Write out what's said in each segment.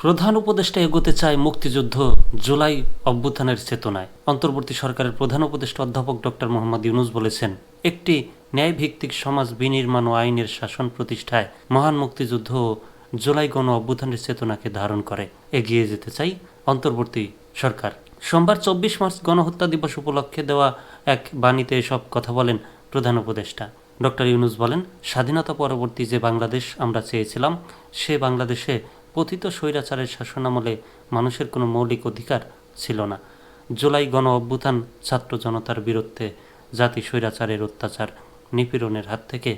প্রধান উপদেষ্টা এগোতে চায় মুক্তিযুদ্ধ জুলাই অভ্যুত্থানের চেতনায়। অন্তর্বর্তী সরকারের প্রধান উপদেষ্টা অধ্যাপক ডক্টর মোহাম্মদ ইউনূস বলেছেন, একটি ন্যায়ভিত্তিক সমাজ বিনির্মাণ ও আইনের শাসন প্রতিষ্ঠায় মহান মুক্তিযুদ্ধ ও জুলাই গণ অভ্যুত্থানের চেতনাকে ধারণ করে এগিয়ে যেতে চাই অন্তর্বর্তী সরকার। সোমবার 24 মার্চ গণহত্যা দিবস উপলক্ষে দেওয়া এক বাণীতে এসব কথা বলেন প্রধান উপদেষ্টা। ডক্টর ইউনূস বলেন, স্বাধীনতা পরবর্তী যে বাংলাদেশ আমরা চেয়েছিলাম, সে বাংলাদেশে পতিত স্বৈরাচারের শাসনামলে মানুষের কোনো মৌলিক অধিকার ছিল না। জুলাই গণ অভ্যুত্থান ছাত্র জনতার বিরুদ্ধে জাতি স্বৈরাচারের অত্যাচার নিপীড়নের হাত থেকে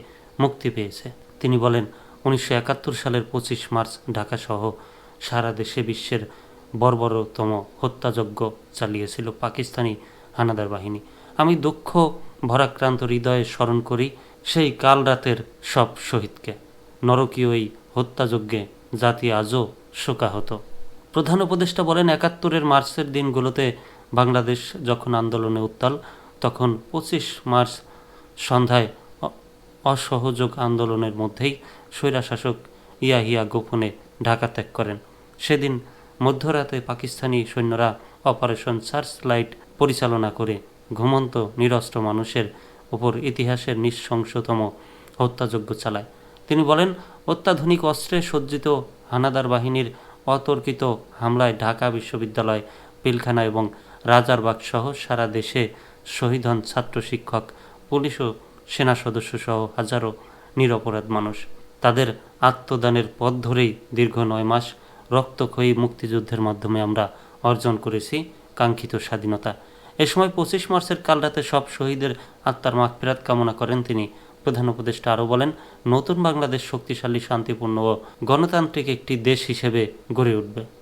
মুক্তি পেয়েছে। তিনি বলেন, 1971 সালের 25 মার্চ ঢাকাসহ সারা দেশে বিশ্বের বর্বরতম হত্যাযজ্ঞ চালিয়েছিল পাকিস্তানি হানাদার বাহিনী। আমি দুঃখ ভরাক্রান্ত হৃদয়ে স্মরণ করি সেই কাল রাতের সব শহীদকে। নরকীয় এই হত্যাযজ্ঞে জাতি আজও শোকাহত। প্রধান উপদেষ্টা বলেন, 71-এর মার্চের দিনগুলোতে বাংলাদেশ যখন আন্দোলনে উত্তাল, তখন 25 মার্চ সন্ধ্যায় অসহযোগ আন্দোলনের মধ্যেই স্বৈরশাসক ইয়াহিয়া গোপনে ঢাকা ত্যাগ করেন। সেদিন মধ্যরাতে পাকিস্তানি সৈন্যরা অপারেশন সার্চ লাইট পরিচালনা করে ঘুমন্ত নিরস্ত্র মানুষের উপর ইতিহাসের নৃশংসতম হত্যাযজ্ঞ চালায়। তিনি বলেন, অত্যাধুনিক অস্ত্রে সজ্জিত হানাদার বাহিনীর অতর্কিত হামলায় ঢাকা বিশ্ববিদ্যালয়, পিলখানা এবং রাজারবাগ সহ সারা দেশে শহীদ হন ছাত্র, শিক্ষক, পুলিশ ও সেনা সদস্য সহ হাজারো নিরপরাধ মানুষ। তাদের আত্মদানের পথ ধরেই দীর্ঘ 9 মাস রক্তক্ষয়ী মুক্তিযুদ্ধের মাধ্যমে আমরা অর্জন করেছি কাঙ্ক্ষিত স্বাধীনতা। এ সময় 25 মার্চের কালরাতে সব শহীদের আত্মার মাগফিরাত কামনা করেন তিনি। প্রধান উপদেষ্টা আরও বলেন, নতুন বাংলাদেশ শক্তিশালী, শান্তিপূর্ণ ও গণতান্ত্রিক একটি দেশ হিসেবে গড়ে উঠবে।